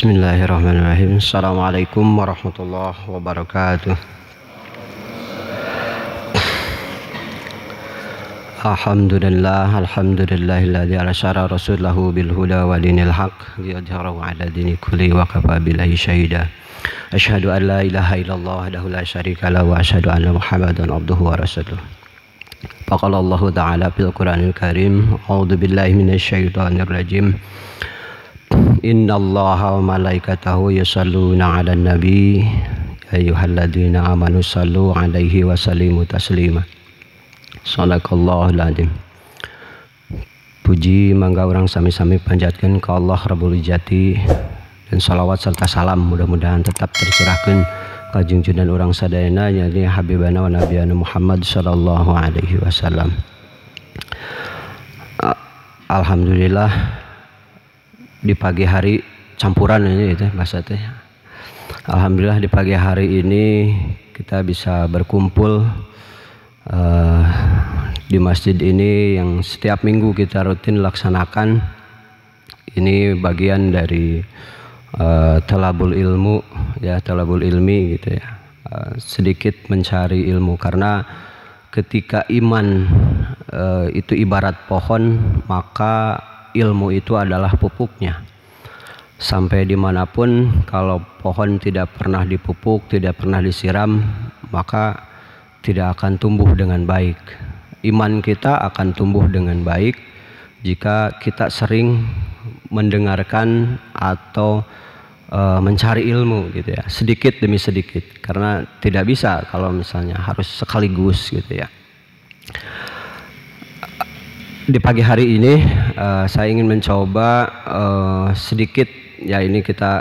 Bismillahirrahmanirrahim. Assalamualaikum warahmatullahi wabarakatuh. Alhamdulillahilladzi arsala rasulahu bil huda wa dinil haqq liyudhhirahu 'ala dini kulli wa kafa billahi syahida. Asyhadu an la ilaha illallah wahdahu la syarika lahu wa asyhadu anna Muhammadan abduhu wa rasuluh. Faqala Allah ta'ala fil Qur'anil Karim, a'udzu billahi minasyaitonir rajim. Innallaha wa malaikatahu yusholluna 'alan nabi ya ayyuhalladzina amanu shallu 'alaihi wa sallimu taslima. Shadaqallahul adzim. Puji mangga urang sami-sami panjatkeun ka Allah Rabbul Izzati dan salawat serta salam mudah-mudahan tetap tercurahkeun ka junjungan urang sadayana nyaeta habibana wa nabiyana Muhammad sallallahu alaihi wasallam. Alhamdulillah di pagi hari campuran ini itu bahasa teh. Alhamdulillah di pagi hari ini kita bisa berkumpul di masjid ini yang setiap minggu kita rutin laksanakan. Ini bagian dari talabul ilmu ya, talabul ilmi gitu ya. Sedikit mencari ilmu karena ketika iman itu ibarat pohon, maka ilmu itu adalah pupuknya. Sampai dimanapun kalau pohon tidak pernah dipupuk, tidak pernah disiram, maka tidak akan tumbuh dengan baik. Iman kita akan tumbuh dengan baik jika kita sering mendengarkan atau mencari ilmu gitu ya, sedikit demi sedikit. Karena tidak bisa kalau misalnya harus sekaligus gitu ya. Di pagi hari ini saya ingin mencoba sedikit ya, ini kita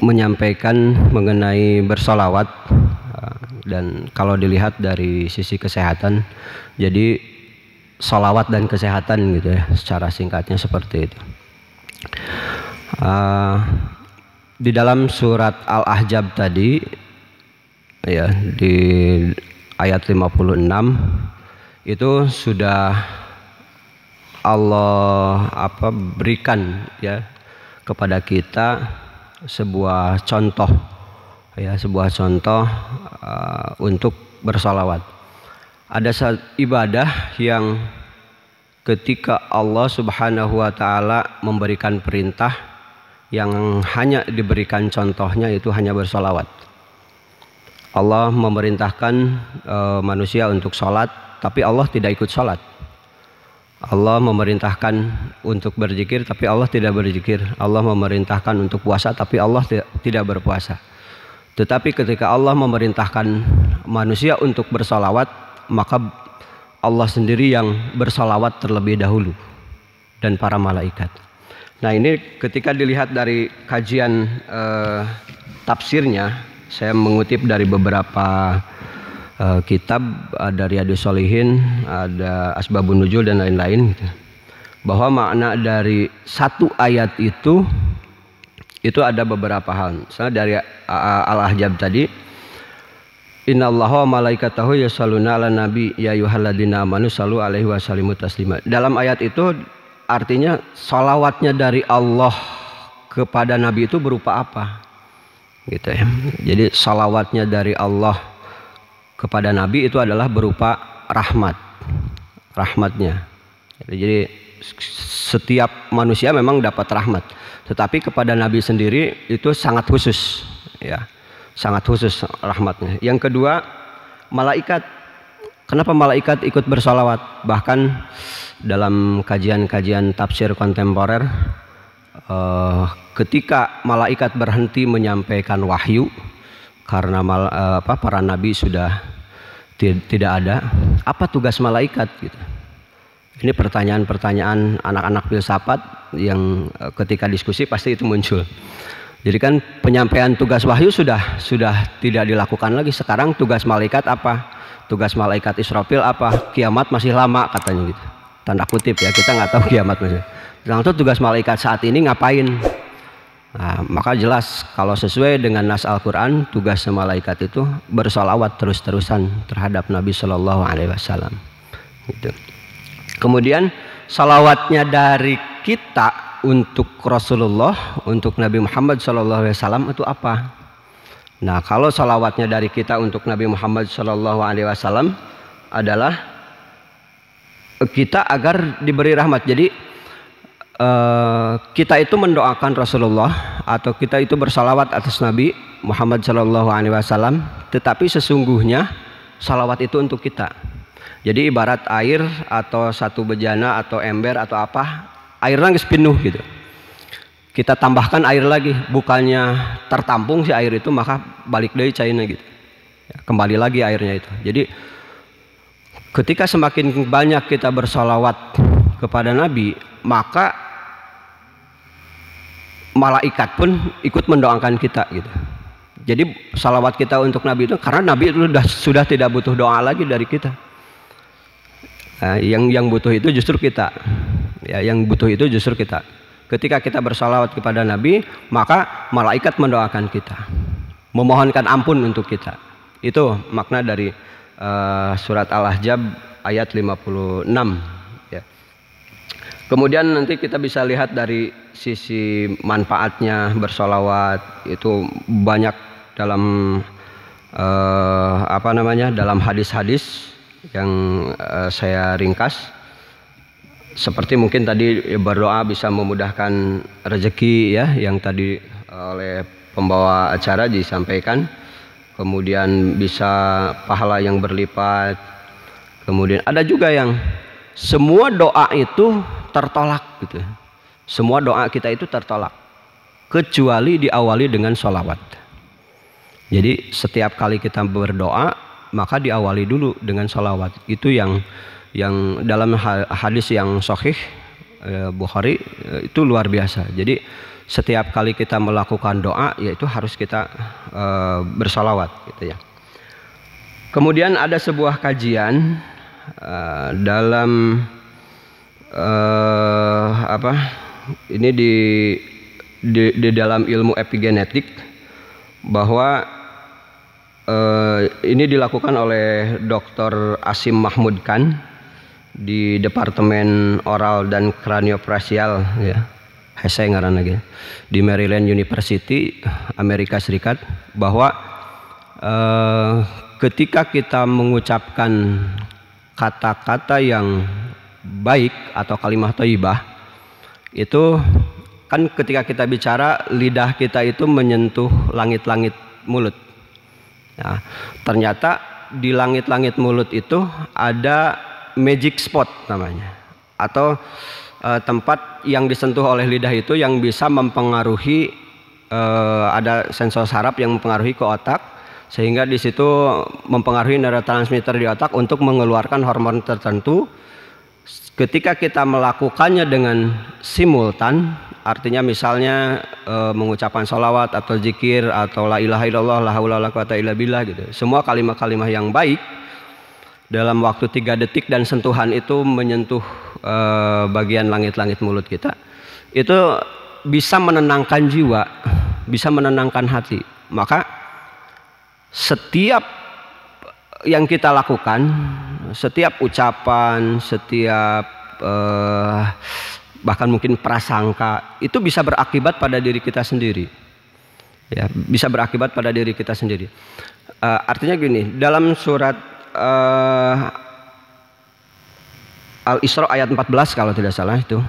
menyampaikan mengenai bersolawat, dan kalau dilihat dari sisi kesehatan, jadi solawat dan kesehatan gitu ya, secara singkatnya seperti itu. Di dalam surat Al-Ahzab tadi ya, di ayat 56 itu sudah Allah berikan ya kepada kita sebuah contoh ya, sebuah contoh untuk bersalawat. Ada ibadah yang ketika Allah Subhanahu wa taala memberikan perintah, yang hanya diberikan contohnya itu hanya bersalawat. Allah memerintahkan manusia untuk sholat, tapi Allah tidak ikut sholat. Allah memerintahkan untuk berzikir, tapi Allah tidak berzikir. Allah memerintahkan untuk puasa, tapi Allah tidak berpuasa. Tetapi ketika Allah memerintahkan manusia untuk bersalawat, maka Allah sendiri yang bersalawat terlebih dahulu dan para malaikat. Nah, ini ketika dilihat dari kajian tafsirnya, saya mengutip dari beberapa kitab, ada Riyadhus Shalihin, ada Asbabun Nuzul dan lain-lain gitu, bahwa makna dari satu ayat itu ada beberapa hal. Misalnya dari Al-Ahzab tadi, innallaha wa malaikatahu yusholluna 'alan nabi ya ayyuhalladzina amanu shallu 'alaihi wa sallimu taslima. Dalam ayat itu artinya salawatnya dari Allah kepada nabi itu berupa apa gitu ya. Jadi salawatnya dari Allah kepada nabi itu adalah berupa rahmatnya. Jadi setiap manusia memang dapat rahmat, tetapi kepada nabi sendiri itu sangat khusus ya, sangat khusus rahmatnya. Yang kedua, malaikat. Kenapa malaikat ikut bersalawat? Bahkan dalam kajian-kajian tafsir kontemporer, ketika malaikat berhenti menyampaikan wahyu karena para nabi sudah tidak ada, apa tugas malaikat gitu. Ini pertanyaan-pertanyaan anak-anak filsafat yang ketika diskusi pasti itu muncul. Jadi kan penyampaian tugas wahyu sudah tidak dilakukan lagi. Sekarang tugas malaikat apa? Tugas malaikat Israfil apa? Kiamat masih lama katanya gitu. Tanda kutip ya, kita nggak tahu kiamat masih. Langsung tugas malaikat saat ini ngapain? Nah, maka jelas kalau sesuai dengan nas Al-Quran, tugas malaikat itu bersalawat terus-terusan terhadap Nabi Shallallahu Alaihi Wasallam. Gitu. Kemudian salawatnya dari kita untuk Rasulullah, untuk Nabi Muhammad SAW itu apa? Nah, kalau salawatnya dari kita untuk Nabi Muhammad SAW adalah kita agar diberi rahmat. Jadi kita itu mendoakan Rasulullah atau kita itu bersalawat atas Nabi Muhammad SAW, tetapi sesungguhnya salawat itu untuk kita. Jadi ibarat air atau satu bejana atau ember atau apa, airnya nggak penuh gitu. Kita tambahkan air lagi, bukannya tertampung si air itu maka balik dari cairnya gitu. Kembali lagi airnya itu. Jadi ketika semakin banyak kita bersalawat kepada Nabi, maka malaikat pun ikut mendoakan kita gitu. Jadi salawat kita untuk Nabi itu karena Nabi itu sudah tidak butuh doa lagi dari kita. Yang butuh itu justru kita. Ya, yang butuh itu justru kita. Ketika kita bersalawat kepada Nabi, maka malaikat mendoakan kita, memohonkan ampun untuk kita. Itu makna dari surat Al-Ahzab ayat 56. Ya. Kemudian nanti kita bisa lihat dari sisi manfaatnya bersalawat itu banyak dalam dalam hadis-hadis yang saya ringkas. Seperti mungkin tadi berdoa bisa memudahkan rezeki ya, yang tadi oleh pembawa acara disampaikan. Kemudian bisa pahala yang berlipat. Kemudian ada juga yang semua doa itu tertolak gitu. Semua doa kita itu tertolak kecuali diawali dengan sholawat. Jadi setiap kali kita berdoa maka diawali dulu dengan sholawat. Itu yang dalam hadis yang sahih Bukhari itu luar biasa. Jadi setiap kali kita melakukan doa yaitu harus kita bersalawat gitu ya. Kemudian ada sebuah kajian dalam ini di dalam ilmu epigenetik bahwa ini dilakukan oleh Dr. Asim Mahmud Khan di Departemen Oral dan Kraniofacial ya. Saya ngaran lagi di Maryland University Amerika Serikat bahwa ketika kita mengucapkan kata-kata yang baik atau kalimat thayyibah itu kan ketika kita bicara lidah kita itu menyentuh langit-langit mulut. Nah, ternyata di langit-langit mulut itu ada magic spot namanya atau tempat yang disentuh oleh lidah itu yang bisa mempengaruhi ada sensor saraf yang mempengaruhi ke otak sehingga di situ mempengaruhi neurotransmitter di otak untuk mengeluarkan hormon tertentu. Ketika kita melakukannya dengan simultan, artinya misalnya mengucapkan sholawat atau zikir atau la ilaha illallah la haula wala quwata illa billah gitu. Semua kalimat-kalimat yang baik dalam waktu 3 detik dan sentuhan itu menyentuh bagian langit-langit mulut kita. Itu bisa menenangkan jiwa, bisa menenangkan hati. Maka setiap yang kita lakukan, setiap ucapan, setiap bahkan mungkin prasangka itu bisa berakibat pada diri kita sendiri. Ya, bisa berakibat pada diri kita sendiri. Artinya gini, dalam surat Al-Isra ayat 14 kalau tidak salah itu,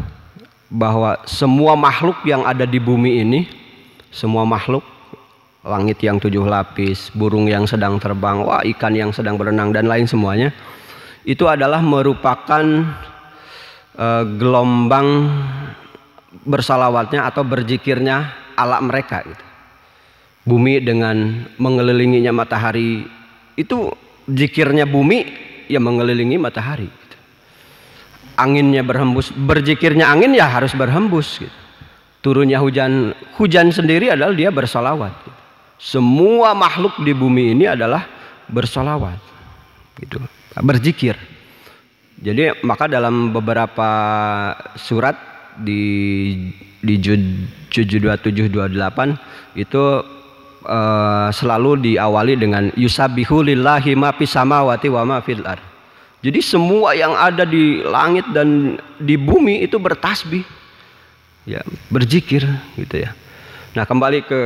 bahwa semua makhluk yang ada di bumi ini, semua makhluk, langit yang 7 lapis, burung yang sedang terbang, ikan yang sedang berenang dan lain semuanya, itu adalah merupakan gelombang bersalawatnya atau berzikirnya ala mereka gitu. Bumi dengan mengelilinginya matahari, itu zikirnya bumi yang mengelilingi matahari gitu. Anginnya berhembus, berzikirnya angin ya harus berhembus gitu. Turunnya hujan sendiri adalah dia bersalawat gitu. Semua makhluk di bumi ini adalah bersalawat gitu, berzikir. Jadi maka dalam beberapa surat di juz 27 28 itu selalu diawali dengan yusabbihu lillahi ma fis samawati wa ma fil ard. Jadi semua yang ada di langit dan di bumi itu bertasbih. ya, berzikir gitu ya. Nah, kembali ke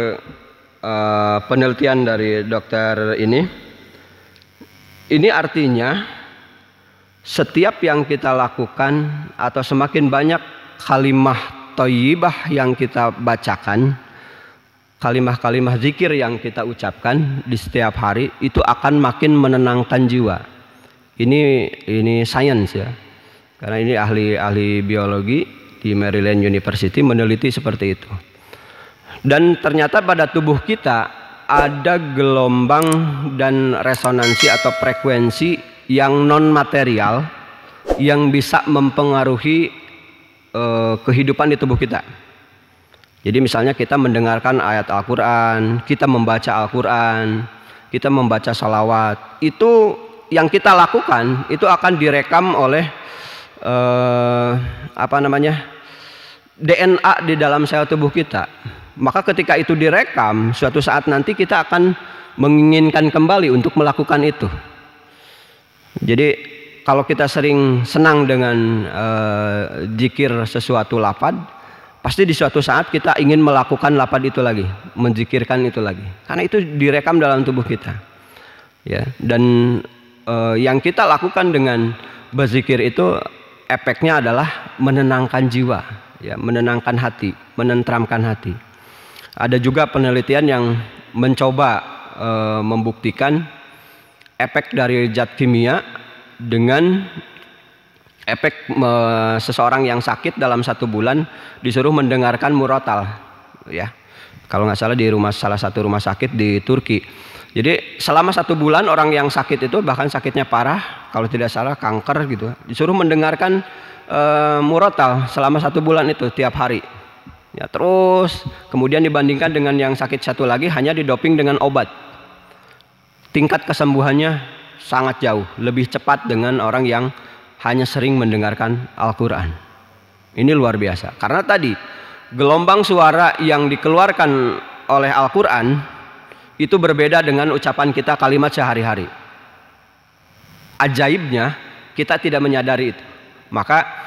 penelitian dari dokter ini artinya setiap yang kita lakukan atau semakin banyak kalimah thayyibah yang kita bacakan, kalimah-kalimah zikir yang kita ucapkan di setiap hari, itu akan makin menenangkan jiwa. Ini sains ya, karena ini ahli biologi di Maryland University meneliti seperti itu. Dan ternyata pada tubuh kita ada gelombang dan resonansi atau frekuensi yang non material yang bisa mempengaruhi kehidupan di tubuh kita. Jadi misalnya kita mendengarkan ayat Al-Quran, kita membaca Al-Quran, kita membaca salawat, itu yang kita lakukan itu akan direkam oleh DNA di dalam sel tubuh kita. Maka ketika itu direkam, suatu saat nanti kita akan menginginkan kembali untuk melakukan itu. Jadi kalau kita sering senang dengan zikir sesuatu lafaz, pasti di suatu saat kita ingin melakukan lafaz itu lagi, menzikirkan itu lagi. Karena itu direkam dalam tubuh kita. Ya, dan yang kita lakukan dengan berzikir itu efeknya adalah menenangkan jiwa, ya, menenangkan hati, menenteramkan hati. Ada juga penelitian yang mencoba membuktikan efek dari zat kimia dengan efek seseorang yang sakit dalam 1 bulan disuruh mendengarkan murotal, ya, kalau nggak salah di salah satu rumah sakit di Turki. Jadi selama 1 bulan orang yang sakit itu, bahkan sakitnya parah, kalau tidak salah kanker gitu, disuruh mendengarkan murotal selama 1 bulan itu tiap hari. Ya, terus kemudian dibandingkan dengan yang sakit satu lagi hanya didoping dengan obat. Tingkat kesembuhannya sangat jauh, lebih cepat dengan orang yang hanya sering mendengarkan Al-Quran. Ini luar biasa. Karena tadi gelombang suara yang dikeluarkan oleh Al-Quran itu berbeda dengan ucapan kita kalimat sehari-hari. Ajaibnya kita tidak menyadari itu. Maka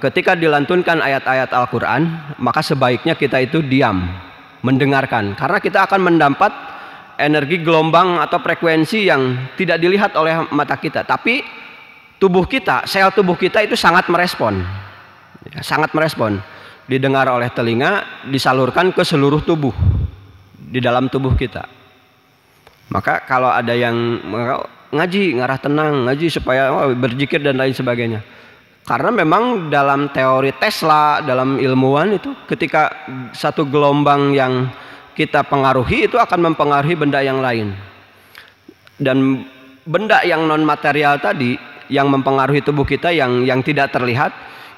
ketika dilantunkan ayat-ayat Al-Quran, maka sebaiknya kita itu diam, mendengarkan. Karena kita akan mendapat energi gelombang atau frekuensi yang tidak dilihat oleh mata kita. Tapi tubuh kita, sel tubuh kita itu sangat merespon. Ya, sangat merespon. Didengar oleh telinga, disalurkan ke seluruh tubuh, di dalam tubuh kita. Maka kalau ada yang ngaji, ngarah tenang, ngaji supaya berzikir dan lain sebagainya. Karena memang dalam teori Tesla, dalam ilmuwan itu, ketika satu gelombang yang kita pengaruhi itu akan mempengaruhi benda yang lain. Dan benda yang non material tadi yang mempengaruhi tubuh kita yang tidak terlihat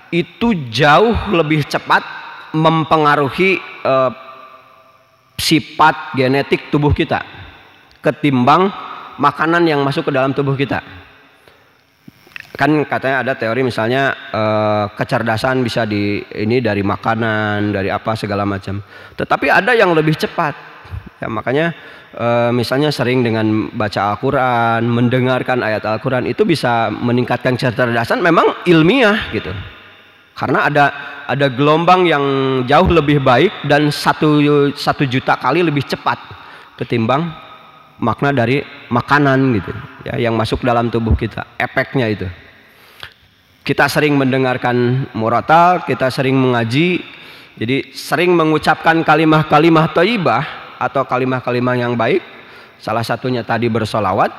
itu jauh lebih cepat mempengaruhi sifat genetik tubuh kita ketimbang makanan yang masuk ke dalam tubuh kita. Kan katanya ada teori misalnya kecerdasan bisa dari makanan, dari apa segala macam. Tetapi ada yang lebih cepat. Ya, makanya misalnya sering dengan baca Al-Quran, mendengarkan ayat Al-Quran itu bisa meningkatkan kecerdasan, memang ilmiah gitu. Karena ada gelombang yang jauh lebih baik dan 1 juta kali lebih cepat ketimbang makna dari makanan gitu. Ya, yang masuk dalam tubuh kita, efeknya itu. Kita sering mendengarkan murotal, kita sering mengaji, jadi sering mengucapkan kalimah-kalimah thayyibah atau kalimah-kalimah yang baik, salah satunya tadi bersolawat,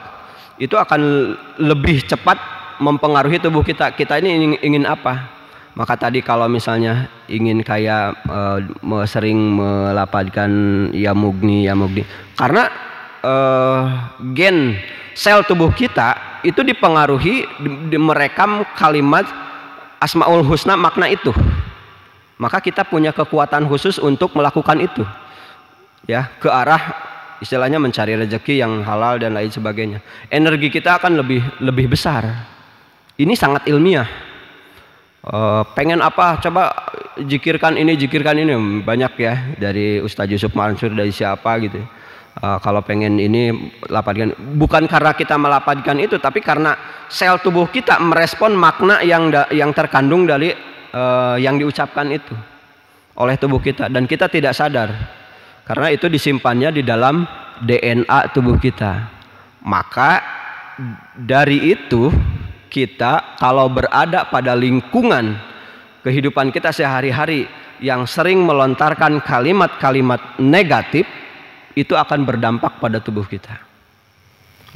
itu akan lebih cepat mempengaruhi tubuh kita. Kita ini ingin apa? Maka tadi kalau misalnya ingin kayak sering melafadzkan ya mugni, karena gen sel tubuh kita itu dipengaruhi merekam kalimat Asmaul Husna makna itu. Maka kita punya kekuatan khusus untuk melakukan itu, ya, ke arah istilahnya mencari rezeki yang halal dan lain sebagainya. Energi kita akan lebih besar. Ini sangat ilmiah. Pengen apa? Coba zikirkan ini, banyak ya dari Ustadz Yusuf Mansur, dari siapa gitu. Kalau pengen ini lapatkan, bukan karena kita melapatkan itu, tapi karena sel tubuh kita merespon makna yang terkandung dari yang diucapkan itu. oleh tubuh kita dan kita tidak sadar karena itu disimpannya di dalam DNA tubuh kita. Maka dari itu kita kalau berada pada lingkungan kehidupan kita sehari-hari yang sering melontarkan kalimat-kalimat negatif, itu akan berdampak pada tubuh kita.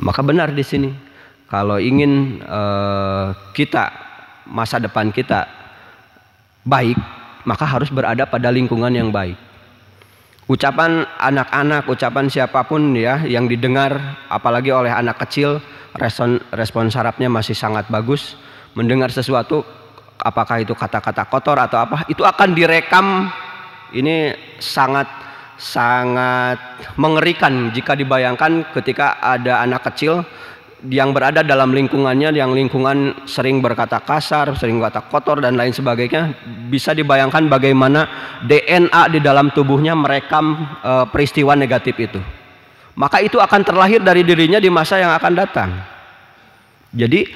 Maka benar di sini, kalau ingin kita masa depan kita baik, maka harus berada pada lingkungan yang baik. Ucapan anak-anak, ucapan siapapun ya yang didengar, apalagi oleh anak kecil, respon sarafnya masih sangat bagus. Mendengar sesuatu, apakah itu kata-kata kotor atau apa, itu akan direkam. Ini sangat mengerikan jika dibayangkan ketika ada anak kecil yang berada dalam lingkungannya, yang lingkungan sering berkata kasar, sering berkata kotor dan lain sebagainya. Bisa dibayangkan bagaimana DNA di dalam tubuhnya merekam peristiwa negatif itu. Maka itu akan terlahir dari dirinya di masa yang akan datang. Jadi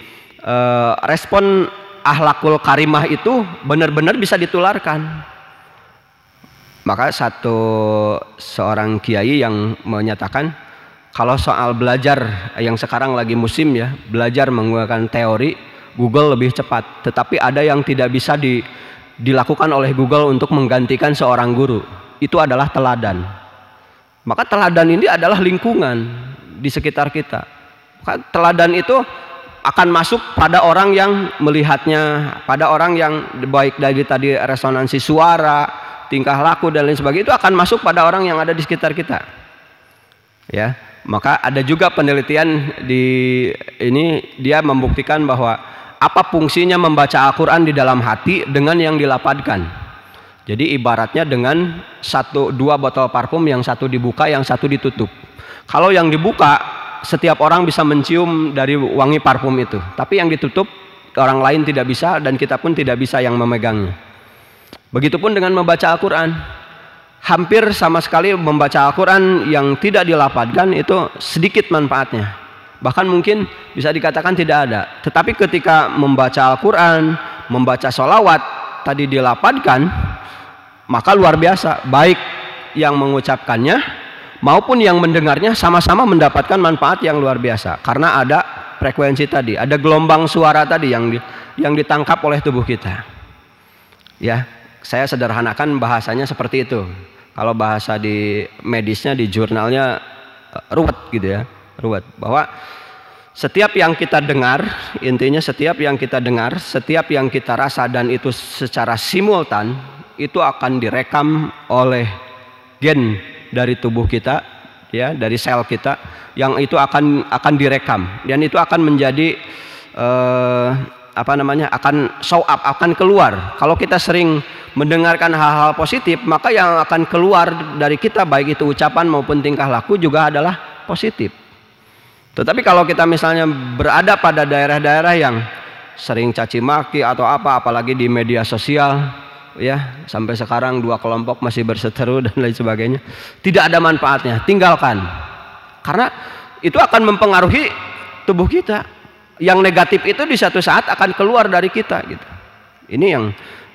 respon akhlakul karimah itu benar-benar bisa ditularkan. Maka seorang kiai yang menyatakan kalau soal belajar yang sekarang lagi musim ya, belajar menggunakan teori, Google lebih cepat. Tetapi ada yang tidak bisa dilakukan oleh Google untuk menggantikan seorang guru. Itu adalah teladan. Maka teladan ini adalah lingkungan di sekitar kita. Maka teladan itu akan masuk pada orang yang melihatnya, pada orang yang baik dari tadi resonansi suara, tingkah laku dan lain sebagainya, itu akan masuk pada orang yang ada di sekitar kita. Ya, maka ada juga penelitian di ini, dia membuktikan bahwa apa fungsinya membaca Al-Quran di dalam hati dengan yang dilapatkan. Jadi ibaratnya dengan dua botol parfum, yang satu dibuka, yang satu ditutup. Kalau yang dibuka, setiap orang bisa mencium dari wangi parfum itu, tapi yang ditutup orang lain tidak bisa dan kita pun tidak bisa yang memegangnya. Begitupun dengan membaca Al-Quran, hampir sama sekali membaca Al-Quran yang tidak dilapatkan itu sedikit manfaatnya, bahkan mungkin bisa dikatakan tidak ada. Tetapi ketika membaca Al-Quran, membaca sholawat tadi dilapatkan, maka luar biasa, baik yang mengucapkannya maupun yang mendengarnya sama-sama mendapatkan manfaat yang luar biasa, karena ada frekuensi tadi, ada gelombang suara tadi yang ditangkap oleh tubuh kita. Ya, saya sederhanakan bahasanya seperti itu. Kalau bahasa di medisnya, di jurnalnya ruwet gitu ya, ruwet. Bahwa setiap yang kita dengar, intinya setiap yang kita dengar, setiap yang kita rasa dan itu secara simultan, itu akan direkam oleh gen dari tubuh kita, ya, dari sel kita, yang itu akan direkam dan itu akan menjadi akan show up, akan keluar. Kalau kita sering mendengarkan hal-hal positif, maka yang akan keluar dari kita, baik itu ucapan maupun tingkah laku, juga adalah positif. Tetapi kalau kita misalnya berada pada daerah-daerah yang sering caci maki atau apalagi di media sosial, ya, sampai sekarang dua kelompok masih berseteru dan lain sebagainya, tidak ada manfaatnya, tinggalkan. Karena itu akan mempengaruhi tubuh kita. Yang negatif itu di satu saat akan keluar dari kita gitu. Ini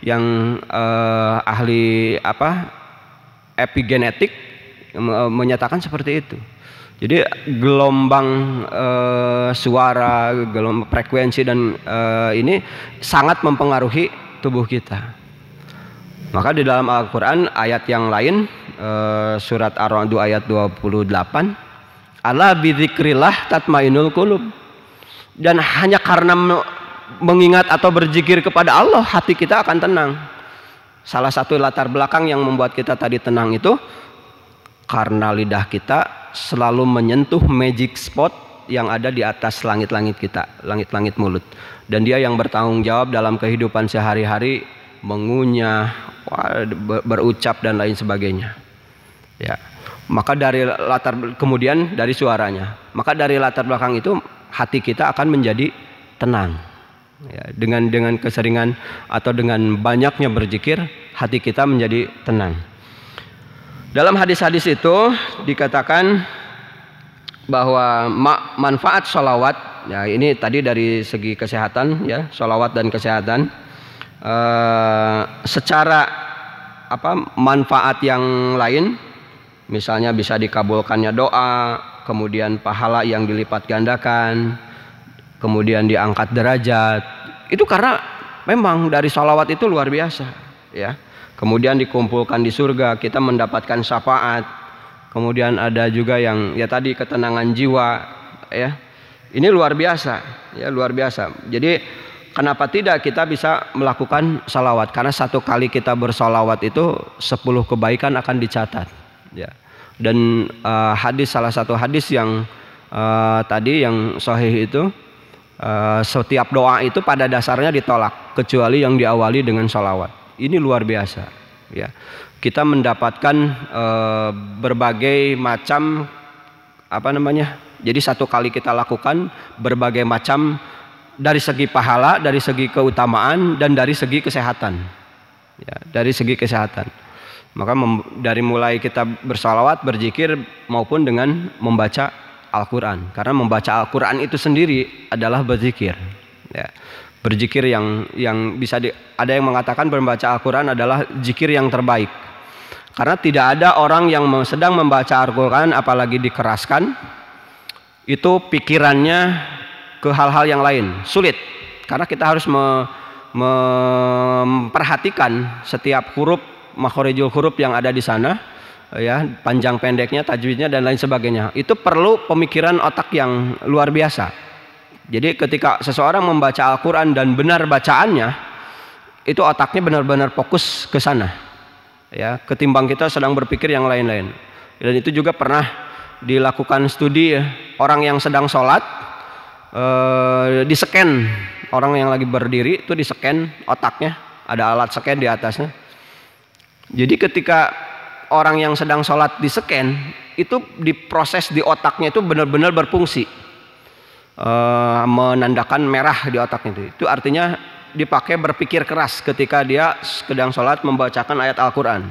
yang ahli epigenetik menyatakan seperti itu. Jadi gelombang suara, gelombang frekuensi dan ini sangat mempengaruhi tubuh kita. Maka di dalam Al-Quran ayat yang lain, surat Ar-Ra'd ayat 28, ala bidzikrillah tatmainul qulub. Dan hanya karena mengingat atau berzikir kepada Allah, hati kita akan tenang. Salah satu latar belakang yang membuat kita tadi tenang itu karena lidah kita selalu menyentuh magic spot yang ada di atas langit-langit kita, langit-langit mulut. Dan dia yang bertanggung jawab dalam kehidupan sehari-hari, mengunyah, berucap dan lain sebagainya. Ya. Maka kemudian dari suaranya. Maka dari latar belakang itu hati kita akan menjadi tenang. Ya, dengan keseringan atau dengan banyaknya berzikir, hati kita menjadi tenang. Dalam hadis-hadis itu dikatakan bahwa manfaat sholawat, ya ini tadi dari segi kesehatan, ya, sholawat dan kesehatan, secara manfaat yang lain, misalnya bisa dikabulkannya doa, kemudian pahala yang dilipat gandakan, kemudian diangkat derajat. Itu karena memang dari sholawat itu luar biasa, ya. Kemudian dikumpulkan di surga, kita mendapatkan syafaat. Kemudian ada juga yang ya tadi ketenangan jiwa, ya. Ini luar biasa, ya luar biasa. Jadi kenapa tidak kita bisa melakukan sholawat? Karena satu kali kita bersholawat itu 10 kebaikan akan dicatat, ya. Dan salah satu hadis yang tadi yang sahih itu, setiap doa itu pada dasarnya ditolak kecuali yang diawali dengan sholawat. Ini luar biasa, ya. Kita mendapatkan berbagai macam jadi satu kali kita lakukan berbagai macam dari segi pahala, dari segi keutamaan, dan dari segi kesehatan, ya, dari segi kesehatan. Maka dari mulai kita bersalawat, berzikir maupun dengan membaca Al-Quran, karena membaca Al-Quran itu sendiri adalah berzikir, ya. Berzikir yang bisa ada yang mengatakan membaca Al-Quran adalah zikir yang terbaik, karena tidak ada orang yang sedang membaca Al-Quran apalagi dikeraskan itu pikirannya ke hal-hal yang lain, sulit, karena kita harus memperhatikan setiap huruf, makhorijul huruf yang ada di sana, ya, panjang pendeknya, tajwidnya dan lain sebagainya. Itu perlu pemikiran otak yang luar biasa. Jadi ketika seseorang membaca Al-Quran dan benar bacaannya, itu otaknya benar-benar fokus ke sana, ya, ketimbang kita sedang berpikir yang lain-lain. Dan itu juga pernah dilakukan studi, ya, orang yang sedang sholat, di-scan, orang yang lagi berdiri itu di-scan otaknya, ada alat scan di atasnya. Jadi ketika orang yang sedang sholat di-scan, itu diproses di otaknya itu benar-benar berfungsi, menandakan merah di otaknya itu artinya dipakai berpikir keras ketika dia sedang sholat membacakan ayat Al-Quran.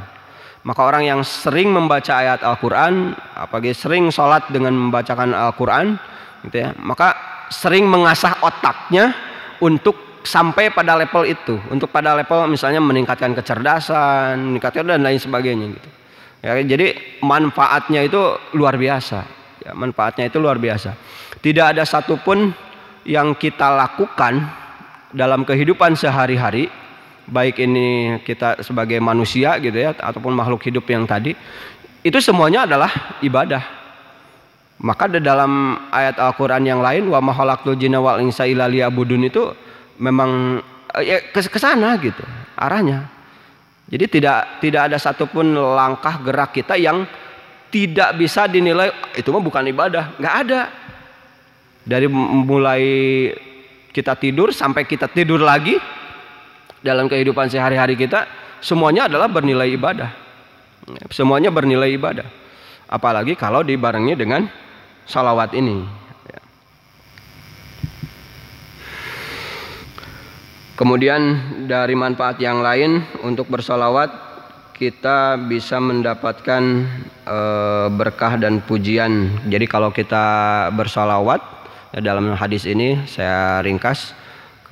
Maka orang yang sering membaca ayat Al-Quran, apalagi sering sholat dengan membacakan Al-Quran, gitu ya, maka sering mengasah otaknya untuk sampai pada level itu, untuk pada level misalnya meningkatkan kecerdasan, meningkatkan dan lain sebagainya, gitu. Ya, jadi manfaatnya itu luar biasa, ya, manfaatnya itu luar biasa. Tidak ada satupun yang kita lakukan dalam kehidupan sehari-hari, baik ini kita sebagai manusia gitu ya, ataupun makhluk hidup yang tadi, itu semuanya adalah ibadah. Maka di dalam ayat Al-Quran yang lain, wa ma khalaqtul jinna wal insa illa liya'budun, itu memang ya, ke sana gitu arahnya. Jadi tidak ada satupun langkah gerak kita yang tidak bisa dinilai itu mah bukan ibadah, nggak ada. Dari mulai kita tidur sampai kita tidur lagi, dalam kehidupan sehari-hari kita semuanya adalah bernilai ibadah, semuanya bernilai ibadah. Apalagi kalau dibarengi dengan salawat ini. Kemudian dari manfaat yang lain untuk bersalawat, kita bisa mendapatkan berkah dan pujian. Jadi kalau kita bersalawat, dalam hadis ini saya ringkas,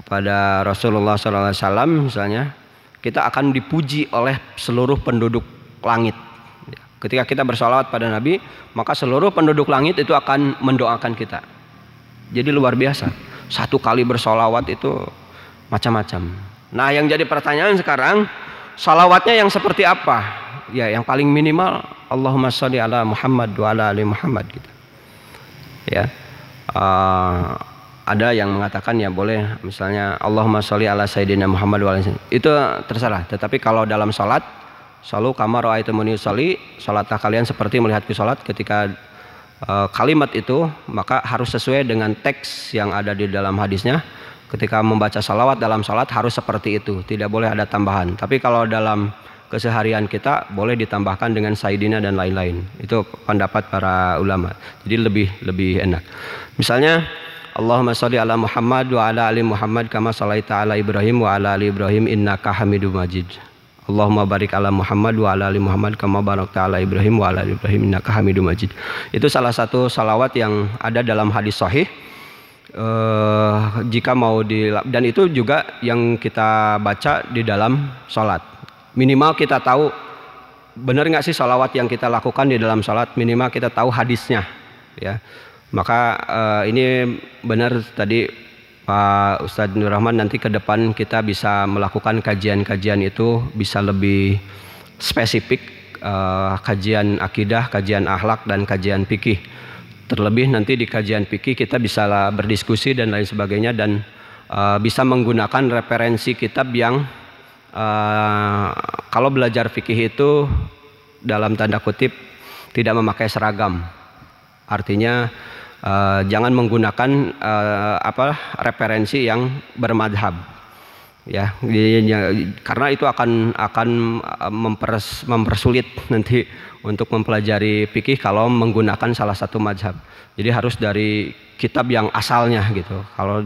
kepada Rasulullah SAW misalnya, kita akan dipuji oleh seluruh penduduk langit. Ketika kita bersalawat pada Nabi, maka seluruh penduduk langit itu akan mendoakan kita. Jadi luar biasa. Satu kali bersalawat itu macam-macam. Nah, yang jadi pertanyaan sekarang, salawatnya yang seperti apa? Ya, yang paling minimal Allahumma sholli ala Muhammad wa ala ali Muhammad gitu. Ya. Ada yang mengatakan ya boleh misalnya Allahumma sholli ala sayyidina Muhammad wa ala, itu terserah. Tetapi kalau dalam salat, shallu kama ra'aitumuni usolli, salatlah kalian seperti melihatku salat, ketika kalimat itu maka harus sesuai dengan teks yang ada di dalam hadisnya. Ketika membaca salawat dalam salat harus seperti itu, tidak boleh ada tambahan. Tapi kalau dalam keseharian kita boleh ditambahkan dengan sayyidina dan lain-lain. Itu pendapat para ulama. Jadi lebih enak. Misalnya Allahumma sholli ala Muhammad wa ala ali Muhammad kama shallaita ala Ibrahim wa ala ali Ibrahim innaka Hamidum Majid. Allahumma barik ala Muhammad wa ala ali Muhammad kama barakta ala Ibrahim wa ala ali Ibrahim innaka Hamidum Majid. Itu salah satu salawat yang ada dalam hadis sahih. Jika mau dan itu juga yang kita baca di dalam sholat. Minimal kita tahu benar nggak sih sholawat yang kita lakukan di dalam sholat, minimal kita tahu hadisnya, ya. Maka ini benar tadi Pak Ustadz Nur Rahman, nanti ke depan kita bisa melakukan kajian-kajian itu bisa lebih spesifik, kajian akidah, kajian akhlak, dan kajian fikih. Terlebih nanti di kajian fikih kita bisa berdiskusi dan lain sebagainya, dan bisa menggunakan referensi kitab yang kalau belajar fikih itu dalam tanda kutip tidak memakai seragam. Artinya jangan menggunakan referensi yang bermadhab, ya, karena itu akan mempersulit nanti untuk mempelajari fikih kalau menggunakan salah satu madhab. Jadi harus dari kitab yang asalnya gitu kalau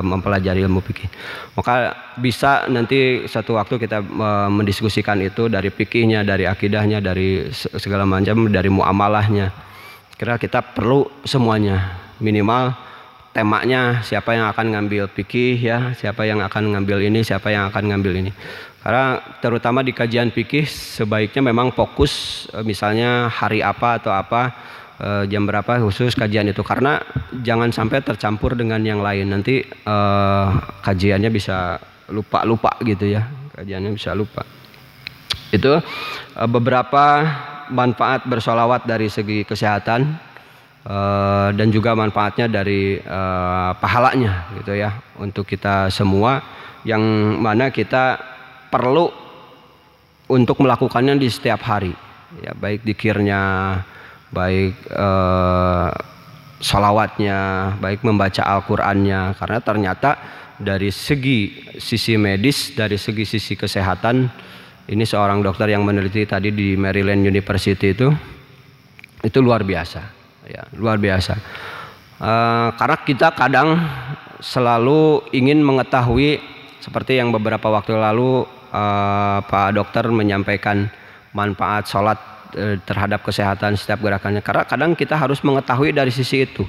mempelajari ilmu fikih. Maka bisa nanti satu waktu kita mendiskusikan itu dari fikihnya, dari akidahnya, dari segala macam, dari muamalahnya. Kira kita perlu semuanya, minimal temanya siapa yang akan ngambil fikih, ya, siapa yang akan ngambil ini, siapa yang akan ngambil ini. Karena terutama di kajian fikih sebaiknya memang fokus misalnya hari apa atau apa, jam berapa khusus kajian itu, karena jangan sampai tercampur dengan yang lain, nanti kajiannya bisa lupa gitu ya, kajiannya bisa lupa. Itu beberapa manfaat bersholawat dari segi kesehatan, dan juga manfaatnya dari pahalanya gitu ya untuk kita semua, yang mana kita perlu untuk melakukannya di setiap hari, ya, baik dzikirnya, baik sholawatnya, baik membaca Al-Qur'annya, karena ternyata dari sisi medis, dari sisi kesehatan, ini seorang dokter yang meneliti tadi di Maryland University itu luar biasa, ya, luar biasa. Karena kita kadang selalu ingin mengetahui, seperti yang beberapa waktu lalu Pak dokter menyampaikan manfaat sholat terhadap kesehatan setiap gerakannya. Karena kadang kita harus mengetahui dari sisi itu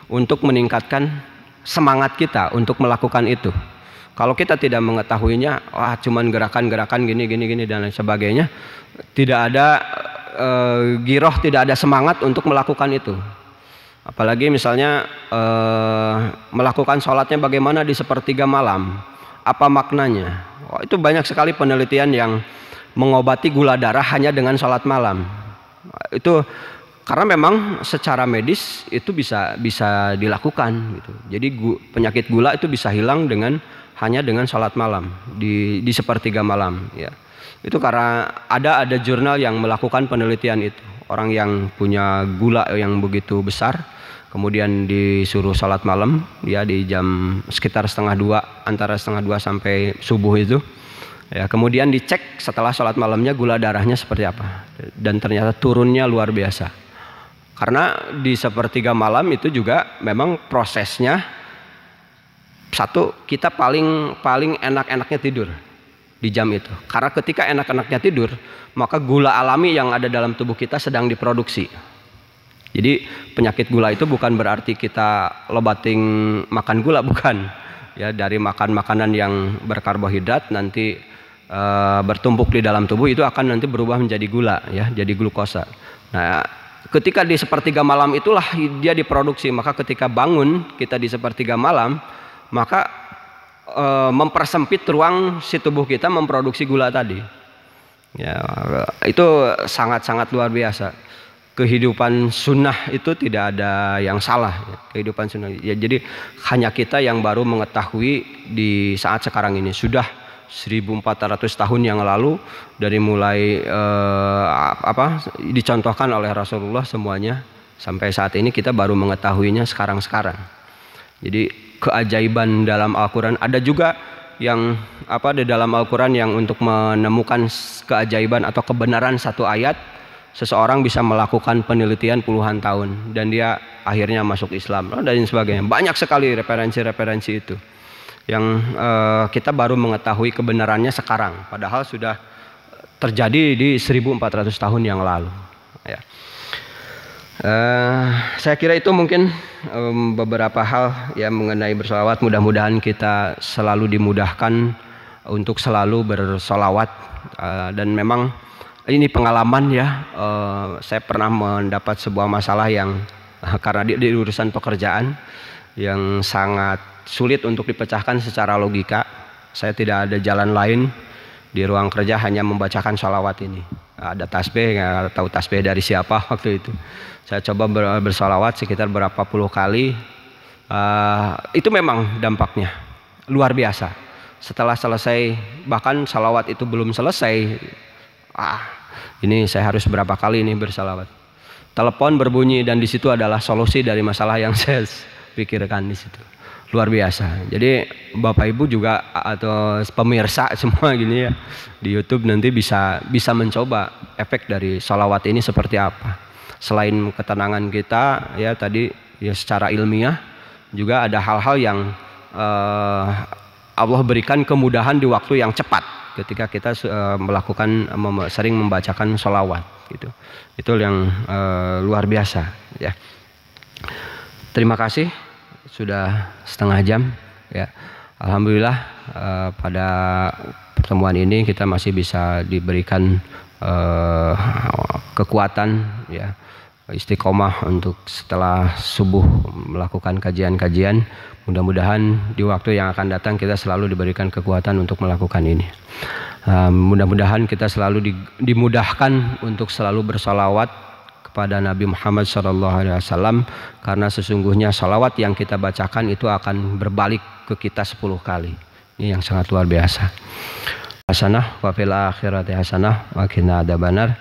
untuk meningkatkan semangat kita untuk melakukan itu. Kalau kita tidak mengetahuinya, wah cuman gerakan-gerakan gini dan lain sebagainya, tidak ada giroh, tidak ada semangat untuk melakukan itu. Apalagi misalnya melakukan sholatnya bagaimana di sepertiga malam, apa maknanya? Wah, itu banyak sekali penelitian yang mengobati gula darah hanya dengan sholat malam. Itu karena memang secara medis itu bisa dilakukan gitu. Jadi penyakit gula itu bisa hilang hanya dengan sholat malam di sepertiga malam, ya. Itu karena ada jurnal yang melakukan penelitian itu. Orang yang punya gula yang begitu besar, kemudian disuruh sholat malam, ya, di jam sekitar 1:30, antara 1:30 sampai subuh itu. Ya, kemudian dicek setelah sholat malamnya gula darahnya seperti apa, dan ternyata turunnya luar biasa. Karena di sepertiga malam itu juga memang prosesnya, satu, kita paling enak-enaknya tidur di jam itu. Karena ketika enak-enaknya tidur, maka gula alami yang ada dalam tubuh kita sedang diproduksi. Jadi penyakit gula itu bukan berarti kita lobating makan gula, bukan. Ya, dari makan makanan yang berkarbohidrat nanti bertumpuk di dalam tubuh, itu akan nanti berubah menjadi gula, ya, jadi glukosa. Nah, ketika di sepertiga malam itulah dia diproduksi. Maka ketika bangun kita di sepertiga malam, maka mempersempit ruang si tubuh kita memproduksi gula tadi. Ya, itu sangat-sangat luar biasa. Kehidupan sunnah itu tidak ada yang salah, ya. Kehidupan sunnah, ya, jadi hanya kita yang baru mengetahui di saat sekarang ini. Sudah 1400 tahun yang lalu, dari mulai dicontohkan oleh Rasulullah semuanya, sampai saat ini kita baru mengetahuinya sekarang-sekarang. Jadi keajaiban dalam Al-Quran ada juga yang di dalam Al-Quran yang untuk menemukan keajaiban atau kebenaran satu ayat, seseorang bisa melakukan penelitian puluhan tahun dan dia akhirnya masuk Islam dan sebagainya. Banyak sekali referensi-referensi itu yang kita baru mengetahui kebenarannya sekarang, padahal sudah terjadi di 1400 tahun yang lalu, ya. Saya kira itu mungkin beberapa hal ya mengenai bersolawat. Mudah-mudahan kita selalu dimudahkan untuk selalu bersolawat. Dan memang ini pengalaman ya, saya pernah mendapat sebuah masalah yang karena di urusan pekerjaan yang sangat sulit untuk dipecahkan secara logika. Saya tidak ada jalan lain di ruang kerja hanya membacakan sholawat ini. Ada tasbih, nggak tahu tasbih dari siapa waktu itu. Saya coba bersolawat sekitar berapa puluh kali. Itu memang dampaknya luar biasa. Setelah selesai, bahkan salawat itu belum selesai, ini saya harus berapa kali ini bersalawat. Telepon berbunyi dan di situ adalah solusi dari masalah yang saya pikirkan di situ. Luar biasa. Jadi Bapak Ibu juga atau pemirsa semua gini ya di YouTube nanti bisa mencoba efek dari salawat ini seperti apa. Selain ketenangan kita ya tadi ya secara ilmiah juga ada hal-hal yang Allah berikan kemudahan di waktu yang cepat ketika kita sering membacakan sholawat gitu. Itu yang luar biasa ya. Terima kasih sudah setengah jam ya. Alhamdulillah pada pertemuan ini kita masih bisa diberikan kekuatan ya, istiqomah untuk setelah subuh melakukan kajian-kajian. Mudah-mudahan di waktu yang akan datang kita selalu diberikan kekuatan untuk melakukan ini. Mudah-mudahan kita selalu dimudahkan untuk selalu bersalawat kepada Nabi Muhammad SAW, karena sesungguhnya salawat yang kita bacakan itu akan berbalik ke kita 10 kali. Ini yang sangat luar biasa. Hasanah wa fil akhirati hasanah wa qina adzabannar.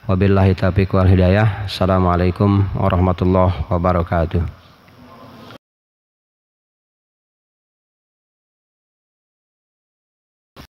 Wabillahi taufiq wal hidayah. Assalamualaikum warahmatullahi wabarakatuh.